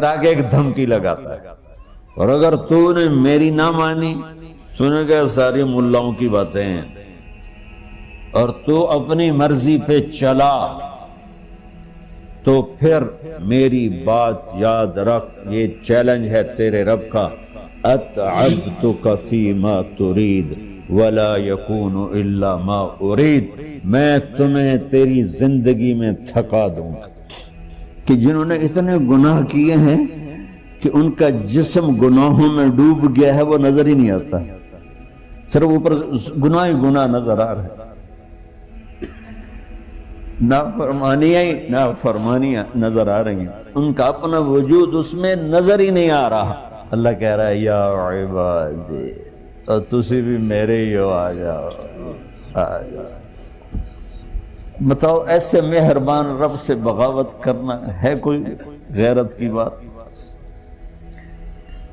پھر آگے ایک دھمکی لگاتا ہے، اور اگر تو نے میری نہ مانی، تو نے کہا ساری ملاؤں کی باتیں ہیں، اور تو اپنی مرضی پہ چلا، تو پھر میری بات یاد رکھ، یہ چیلنج ہے تیرے رب کا، اتعبتک فیما ترید ولا یکون الا ما ارید، میں تمہیں تیری زندگی میں تھکا دوں گا۔ کہ جنہوں نے اتنے گناہ کیے ہیں کہ ان کا جسم گناہوں میں ڈوب گیا ہے، وہ نظر ہی نہیں آتا، صرف اوپر گناہ ہی گناہ نظر آ رہا ہے، نافرمانیاں نظر آ رہی ہیں، ان کا اپنا وجود اس میں نظر ہی نہیں آ رہا۔ اللہ کہہ رہا ہے یا عبادی، اور تسی بھی میرے ہی ہو، آ جاؤ آ جاؤ۔ بتاؤ ایسے مہربان رب سے بغاوت کرنا ہے کوئی غیرت کی بات؟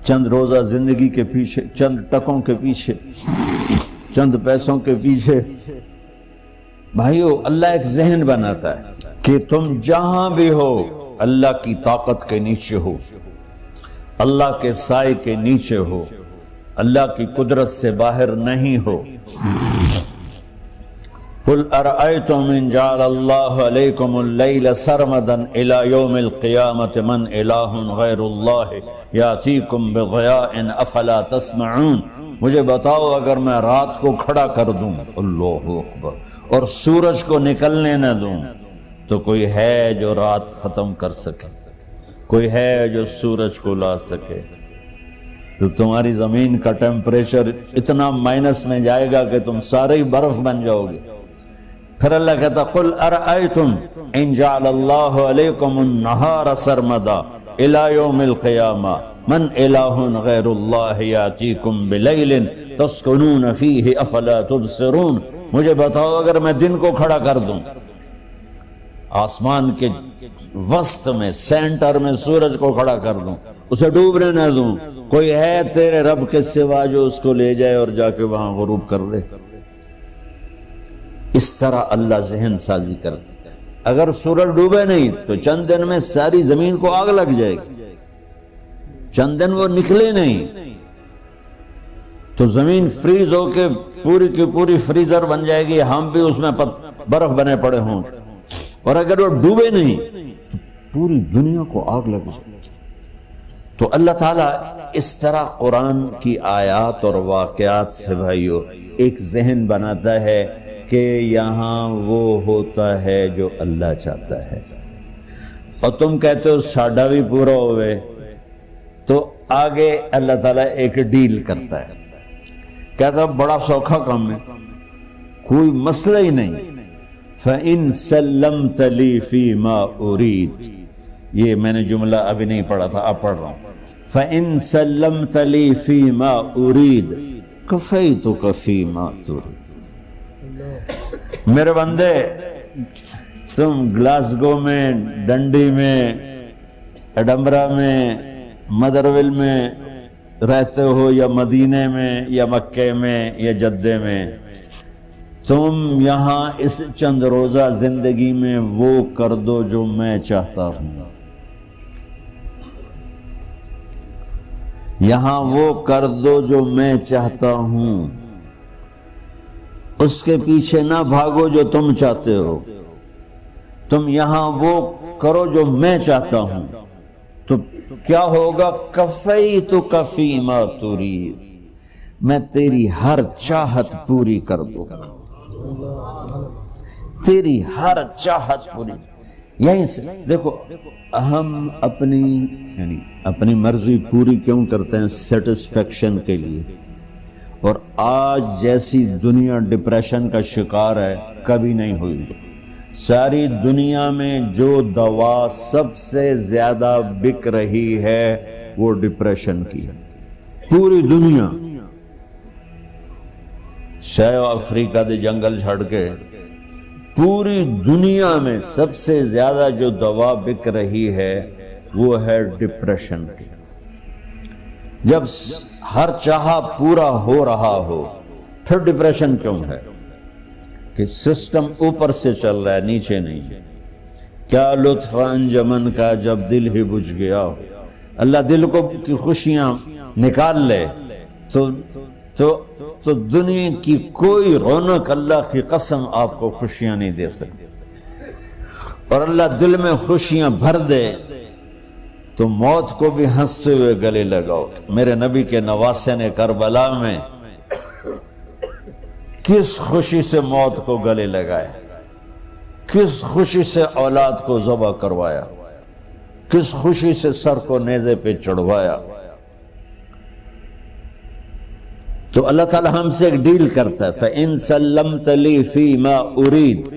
چند روزہ زندگی کے پیچھے، چند ٹکوں کے پیچھے، چند پیسوں کے پیچھے، بھائیو اللہ ایک ذہن بناتا ہے کہ تم جہاں بھی ہو اللہ کی طاقت کے نیچے ہو، اللہ کے سائے کے نیچے ہو، اللہ کی قدرت سے باہر نہیں ہو۔ قل ارأيتم ان جعل الله عليكم الليل سرمدا الى يوم القيامة من اله غير الله ياتيكم بضياء افلا تسمعون، مجھے بتاؤ اگر میں رات کو کھڑا کر دوں، اللہ اکبر، اور سورج کو نکلنے نہ دوں، تو کوئی ہے جو رات ختم کر سکے؟ کوئی ہے جو سورج کو لا سکے؟ تو تمہاری زمین کا ٹیمپریچر اتنا مائنس میں جائے گا کہ تم سارے ہی برف بن جاؤ گے۔ پھر اللہ کہتا قل ارأیتم ان جعل اللہ علیکم النہار سرمدا الى یوم القیامہ من الہ غیر اللہ یاتیکم بلیل تسکنون فیہ افلا تبصرون، مجھے بتاؤ اگر میں دن کو کھڑا کر دوں، آسمان کے وسط میں سینٹر میں سورج کو کھڑا کر دوں، اسے ڈوبنے نہ دوں، کوئی ہے تیرے رب کے سوا جو اس کو لے جائے اور جا کے وہاں غروب کر دے؟ اس طرح اللہ ذہن سازی کرتا ہے۔ اگر سورج ڈوبے نہیں تو چند دن میں ساری زمین کو آگ لگ جائے گی، چند دن وہ نکلے نہیں تو زمین فریز ہو کے پوری کی پوری فریزر بن جائے گی، ہم بھی اس میں برف بنے پڑے ہوں، اور اگر وہ ڈوبے نہیں تو پوری دنیا کو آگ لگ جائے گی۔ تو اللہ تعالیٰ اس طرح قرآن کی آیات اور واقعات سے بھائیو ایک ذہن بناتا ہے کہ یہاں وہ ہوتا ہے جو اللہ چاہتا ہے، اور تم کہتے ہو ساڈا بھی پورا ہوئے، تو آگے اللہ تعالیٰ ایک ڈیل کرتا ہے، کہتا ہے بڑا سوکھا کام ہے، کوئی مسئلہ ہی نہیں، فَإِن سَلَّمْتَ لِي فِي مَا أُرِيد، یہ میں نے جملہ ابھی نہیں پڑھا تھا، اب پڑھ رہا ہوں، فَإِن سَلَّمْتَ لِي فِي مَا أُرِيد كَفَيْتُكَ فِي مَا تُرِيد۔ میرے بندے، تم گلاسگو میں، ڈنڈی میں، ایڈمبرا میں، مدرول میں رہتے ہو، یا مدینے میں، یا مکے میں، یا جدے میں، تم یہاں اس چند روزہ زندگی میں وہ کر دو جو میں چاہتا ہوں، یہاں وہ کر دو جو میں چاہتا ہوں، اس کے پیچھے نہ بھاگو جو تم چاہتے ہو، تم یہاں وہ کرو جو میں چاہتا ہوں، تو کیا ہوگا؟ کفیتک فیما ترید، میں تیری ہر چاہت پوری کر دوں گا، تیری ہر چاہت پوری۔ یہیں سے دیکھو ہم اپنی مرضی پوری کیوں کرتے ہیں؟ سیٹسفیکشن کے لیے، اور آج جیسی دنیا ڈپریشن کا شکار ہے کبھی نہیں ہوئی۔ ساری دنیا میں جو دوا سب سے زیادہ بک رہی ہے وہ ڈپریشن کی ہے، پوری دنیا، شاید افریقہ دے جنگل چھڑ کے پوری دنیا میں سب سے زیادہ جو دوا بک رہی ہے وہ ہے ڈپریشن کی۔ جب ہر چاہا پورا ہو رہا ہو پھر ڈپریشن کیوں ہے؟ کہ سسٹم اوپر سے چل رہا ہے، نیچے نہیں۔ کیا لطف انجمن کا جب دل ہی بجھ گیا، اللہ دل کو کی خوشیاں نکال لے تو دنیا کی کوئی رونق اللہ کی قسم آپ کو خوشیاں نہیں دے سکتی. اور اللہ دل میں خوشیاں بھر دے تو موت کو بھی ہنستے ہوئے گلے لگاؤ. میرے نبی کے نواسے نے کربلا میں کس خوشی سے موت کو گلے لگائے، کس خوشی سے اولاد کو ذبح کروایا، کس خوشی سے سر کو نیزے پہ چڑھوایا. تو اللہ تعالی ہم سے ایک ڈیل کرتا ہے، فَإِن سَلَّمْتَ لِي فِي مَا أُرِيد.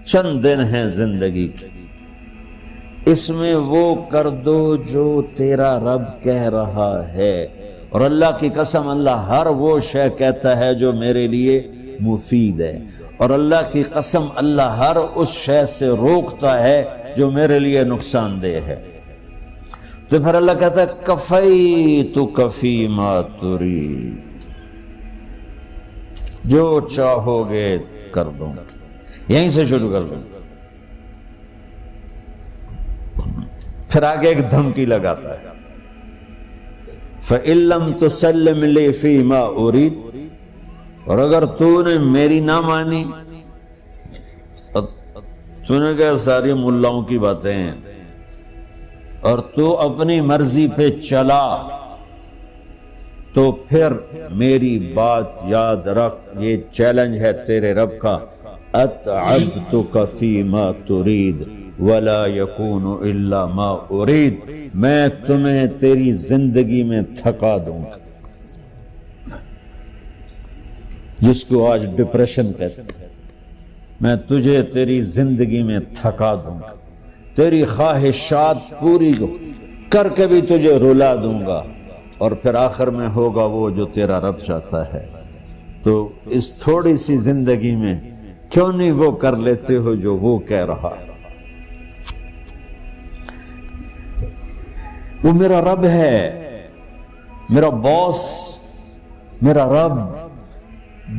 چند دن ہیں زندگی کی، اس میں وہ کر دو جو تیرا رب کہہ رہا ہے. اور اللہ کی قسم اللہ ہر وہ شے کہتا ہے جو میرے لیے مفید ہے، اور اللہ کی قسم اللہ ہر اس شے سے روکتا ہے جو میرے لیے نقصان دہ ہے. تو پھر اللہ کہتا ہے کفیتک فی ما ترید، جو چاہو گے کر دوں گا. یہیں سے شروع کر دوں. پھر آگے ایک دھمکی لگاتا ہے، فَإِن لَّمْ تُسَلِّمْ لِي فِي مَا أُرِيدُ. اور اگر تو نے میری نہ مانی، تو نے کہا ساری ملاؤں کی باتیں ہیں، اور تو اپنی مرضی پہ چلا، تو پھر میری بات یاد رکھ. یہ چیلنج ہے تیرے رب کا، اتعبتک فی ما ترید ولا یکون الا ما ارید. میں تمہیں تیری زندگی میں تھکا دوں گا، جس کو آج ڈپریشن کہتے ہیں. میں تجھے تیری زندگی میں تھکا دوں گا، تیری خواہشات پوری کر کے بھی تجھے رلا دوں گا، اور پھر آخر میں ہوگا وہ جو تیرا رب چاہتا ہے. تو اس تھوڑی سی زندگی میں کیوں نہیں وہ کر لیتے ہو جو وہ کہہ رہا ہے. وہ میرا رب ہے، میرا باس، میرا رب.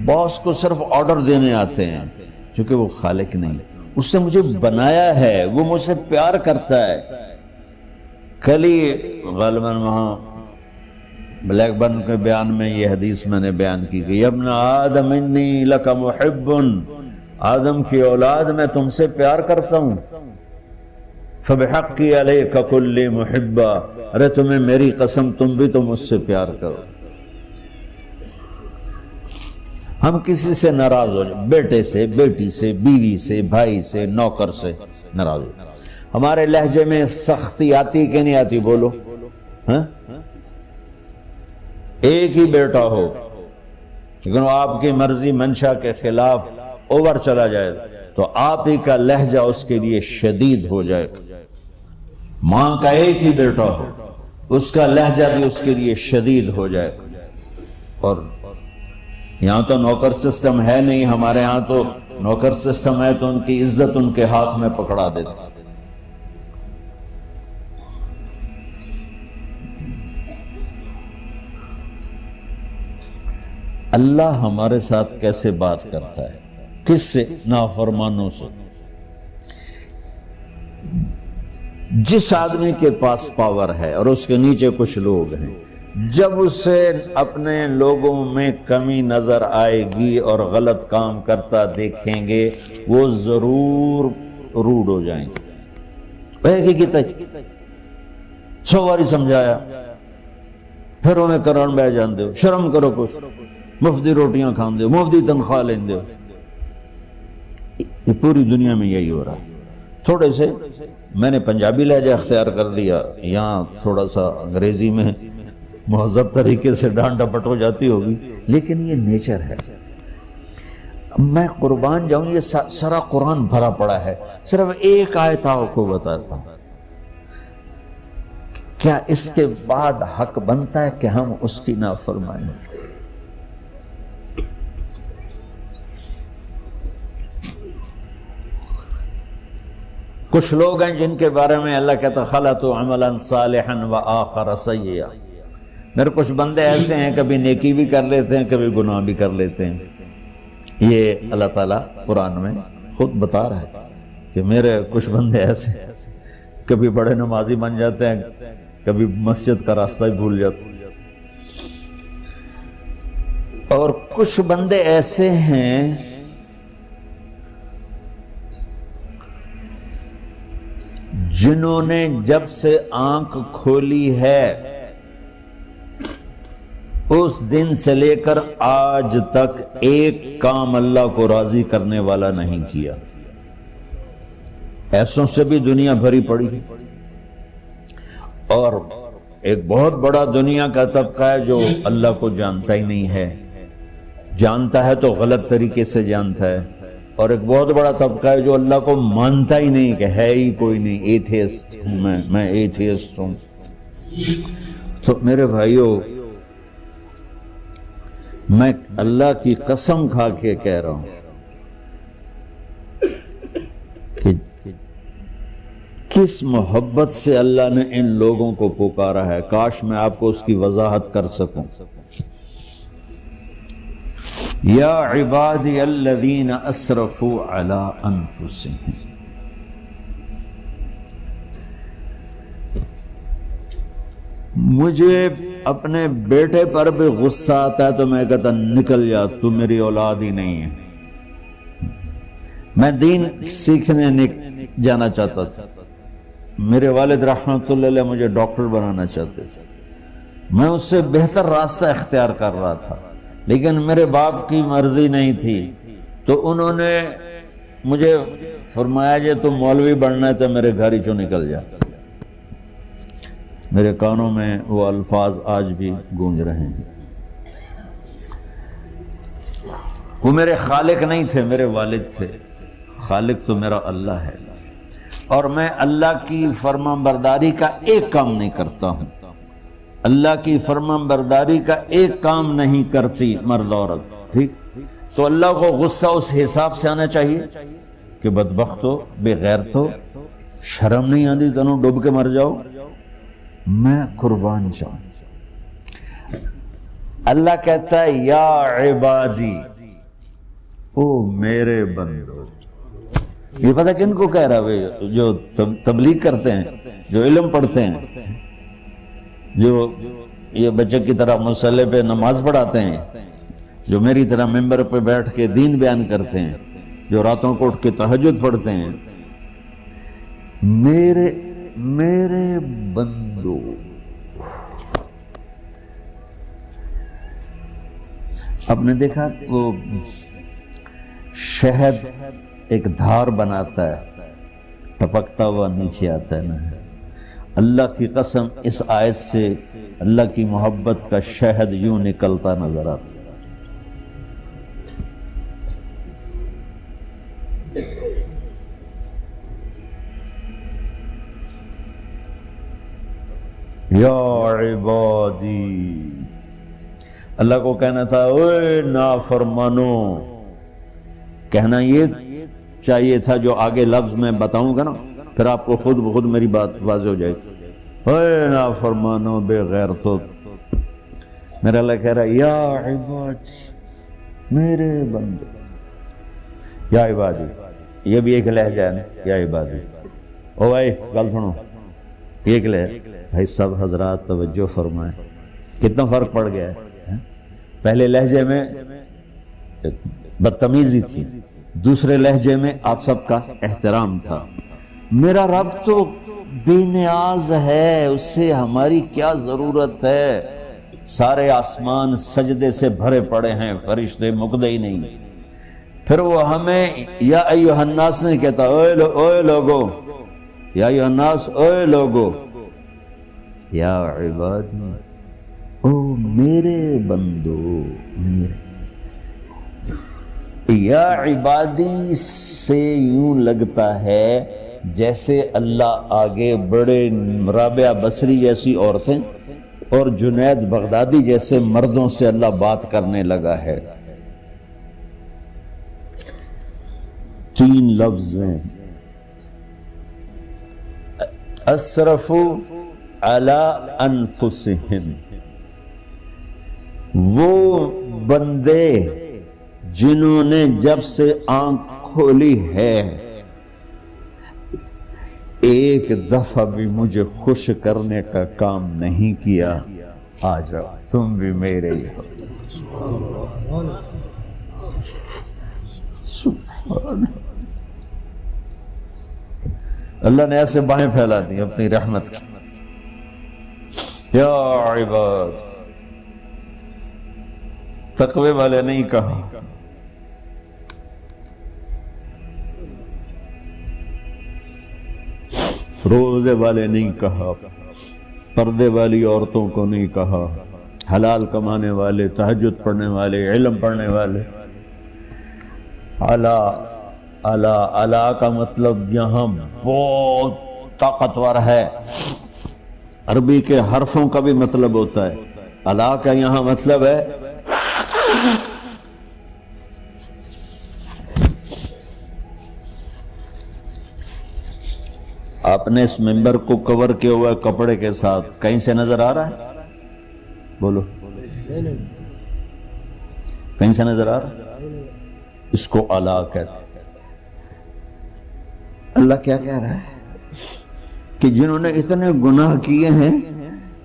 باس کو صرف آرڈر دینے آتے ہیں، چونکہ وہ خالق نہیں. اس نے مجھے بنایا ہے، وہ مجھ سے پیار کرتا ہے. کل ہی غالباً وہاں بلیک برن کے بیان میں یہ حدیث میں نے بیان کی کہ ابن آدم انی لک محب، آدم کی اولاد میں تم سے پیار کرتا ہوں. فبحقی علیک کل محبا، ارے تمہیں میری قسم تم بھی تو مجھ سے پیار کرو. ہم کسی سے ناراض ہو جائیں، بیٹے سے، بیٹی سے، بیوی سے، بھائی سے، نوکر سے ناراض ہو. ہمارے لہجے میں سختی آتی کہ نہیں آتی؟ بولو. ہاں، ایک ہی بیٹا ہو لیکن وہ آپ کی مرضی منشا کے خلاف اوور چلا جائے تو آپ ہی کا لہجہ اس کے لیے شدید ہو جائے. ماں کا ایک ہی بیٹا ہو، اس کا لہجہ بھی اس کے لیے شدید ہو جائے. اور یہاں تو نوکر سسٹم ہے نہیں، ہمارے ہاں تو نوکر سسٹم ہے تو ان کی عزت ان کے ہاتھ میں پکڑا دیتا. اللہ ہمارے ساتھ کیسے بات کرتا ہے؟ کس سے؟ نافرمانوں سے. جس آدمی کے پاس پاور ہے اور اس کے نیچے کچھ لوگ ہیں، جب اسے اپنے لوگوں میں کمی نظر آئے گی اور غلط کام کرتا دیکھیں گے، وہ ضرور روڈ ہو جائیں گے. ایک ہی کی 100 باری سمجھایا، پھر انہیں کرن بہ جان دو. شرم کرو، کچھ مفتی روٹیاں کھان دو، مفتی تنخواہ لین دو. یہ پوری دنیا میں یہی ہو رہا ہے. تھوڑے سے میں نے پنجابی لہجہ اختیار کر لیا، یہاں تھوڑا سا انگریزی میں مہذب طریقے سے ڈانٹ ڈپٹ ہو جاتی ہوگی، لیکن یہ نیچر ہے. میں قربان جاؤں، یہ سارا قرآن بھرا پڑا ہے. صرف ایک آیت آپ کو بتاتا ہوں. کیا اس کے بعد حق بنتا ہے کہ ہم اس کی نافرمانی؟ کچھ لوگ ہیں جن کے بارے میں اللہ کہتا خلطوا عملا صالحا وآخر سیئا. میرے کچھ بندے ایسے ہیں کبھی نیکی بھی کر لیتے ہیں، کبھی گناہ بھی کر لیتے ہیں. یہ اللہ تعالیٰ قرآن میں خود بتا رہا ہے کہ میرے کچھ بندے ایسے ہیں، کبھی بڑے نمازی بن جاتے ہیں، کبھی مسجد کا راستہ ہی بھول جاتا. اور کچھ بندے ایسے ہیں جنہوں نے جب سے آنکھ کھولی ہے اس دن سے لے کر آج تک ایک کام اللہ کو راضی کرنے والا نہیں کیا. ایسوں سے بھی دنیا بھری پڑی. اور ایک بہت بڑا دنیا کا طبقہ ہے جو اللہ کو جانتا ہی نہیں ہے، جانتا ہے تو غلط طریقے سے جانتا ہے. اور ایک بہت بڑا طبقہ ہے جو اللہ کو مانتا ہی نہیں کہ ہے ہی کوئی نہیں. ایتھیسٹ ہوں میں ایتھیسٹ ہوں. تو میرے بھائیو، میں اللہ کی قسم کھا کے کہہ رہا ہوں کہ کس محبت سے اللہ نے ان لوگوں کو پکارا ہے، کاش میں آپ کو اس کی وضاحت کر سکوں. یا عبادی الذین اسرفوا علی انفسہم. مجھے اپنے بیٹے پر بھی غصہ آتا ہے تو میں کہتا نکل جا، تو میری اولاد ہی نہیں ہے. میں دین سیکھنے جانا چاہتا تھا. میرے والد رحمۃ اللہ علیہ مجھے ڈاکٹر بنانا چاہتے تھے. میں اس سے بہتر راستہ اختیار کر رہا تھا، لیکن میرے باپ کی مرضی نہیں تھی. تو انہوں نے مجھے فرمایا جی تو مولوی بننا ہے تو میرے گھر ہی چوں نکل جا. میرے کانوں میں وہ الفاظ آج بھی گونج رہے ہیں. وہ میرے خالق نہیں تھے، میرے والد تھے. خالق تو میرا اللہ ہے، اور میں اللہ کی فرمان برداری کا ایک کام نہیں کرتا ہوں. اللہ کی فرمان برداری کا ایک کام نہیں کرتی مرد عورت. ٹھیک، تو اللہ کو غصہ اس حساب سے آنا چاہیے کہ بدبخت ہو، بے غیرت ہو، شرم نہیں آتی تنوں ڈوب کے مر جاؤ. میں قربان جاؤں. اللہ کہتا ہے یا عبادی، او میرے بندو. یہ پتہ کن کو کہہ رہا ہے؟ جو تبلیغ کرتے ہیں، جو علم پڑھتے ہیں، جو یہ بچے کی طرح مصلی پہ نماز پڑھاتے ہیں، جو میری طرح ممبر پہ بیٹھ کے دین بیان کرتے ہیں، جو راتوں کو اٹھ کے تہجد پڑھتے ہیں. میرے بندو، آپ نے دیکھا وہ شہد ایک دھار بناتا ہے، ٹپکتا ہوا نیچے آتا ہے نا. اللہ کی قسم اس آیت سے اللہ کی محبت کا شہد یوں نکلتا نظر آتا ہے. یا عبادی، اللہ کو کہنا تھا اوے نافرمانو. کہنا یہ چاہیے تھا جو آگے لفظ میں بتاؤں گا نا، پھر آپ کو خود بخود میری بات واضح ہو جائے گی. اوے نافرمانو، بے غیرتو. میرا اللہ کہہ رہا ہے یا عبادی، میرے بندے. یا عبادی، یہ بھی ایک لہجہ ہے نا، یا عبادی. او بھائی گل سنو، ایک لہجہ. بھائی سب حضرات توجہ فرمائیں، کتنا فرق پڑ گیا ہے. پہلے لہجے میں بدتمیزی تھی، دوسرے لہجے میں آپ سب کا احترام تھا. میرا رب تو بے نیاز ہے، اس سے ہماری کیا ضرورت ہے. سارے آسمان سجدے سے بھرے پڑے ہیں، فرشتے مقدے ہی نہیں. پھر وہ ہمیں یا ایھا الناس نہیں کہتا، اوے لوگو، یا ایھا الناس، اوے لوگو. یا عبادی، او میرے بندو، میرے. یا عبادی سے یوں لگتا ہے جیسے اللہ آگے بڑے رابعہ بصری جیسی عورتیں اور جنید بغدادی جیسے مردوں سے اللہ بات کرنے لگا ہے. 3 لفظ ہیں، اسرفوا علی انفسہم. وہ بندے جنہوں نے جب سے آنکھ کھولی ہے ایک دفعہ بھی مجھے خوش کرنے کا کام نہیں کیا، آ جاؤ تم بھی میرے ہی ہو۔ سبحان اللہ نے ایسے بائیں پھیلا دی اپنی رحمت کی۔ یا عباد، تقوی والے نہیں کہا، روزے والے نہیں کہا، پردے والی عورتوں کو نہیں کہا، حلال کمانے والے، تہجد پڑھنے والے، علم پڑھنے والے۔ اعلیٰ اعلیٰ اعلیٰ کا مطلب یہاں بہت طاقتور ہے، عربی کے حرفوں کا بھی مطلب ہوتا ہے۔ اعلیٰ کا یہاں مطلب ہے آپ نے اس ممبر کو کور کیا ہوا ہے کپڑے کے ساتھ، کہیں سے نظر آ رہا ہے؟ بولو، کہیں سے نظر آ رہا ہے؟ اس کو اعلیٰ کہتے ہیں۔ اللہ کیا کہہ رہا ہے کہ جنہوں نے اتنے گناہ کیے ہیں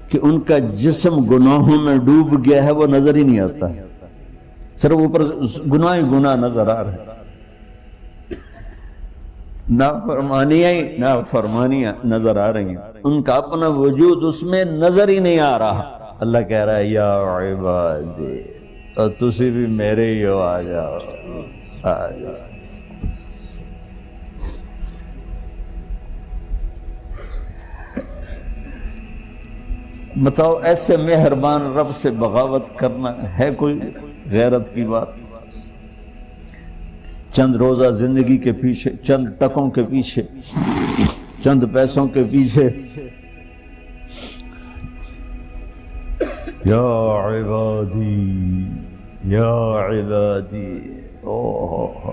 کہ ان کا جسم گناہوں میں ڈوب گیا ہے، وہ نظر ہی نہیں آتا، صرف اوپر گناہ ہی گناہ نظر آ رہا ہے، نافرمانیاں نظر آ رہی ہیں، ان کا اپنا وجود اس میں نظر ہی نہیں آ رہا۔ اللہ کہہ رہا ہے یا عبادی، اور تسی بھی میرے ہی ہو، آ جاؤ آ جاؤ۔ بتاؤ ایسے مہربان رب سے بغاوت کرنا ہے کوئی غیرت کی بات؟ چند روزہ زندگی کے پیچھے، چند ٹکوں کے پیچھے، چند پیسوں کے پیچھے، یا عبادی یا عبادی، اوہ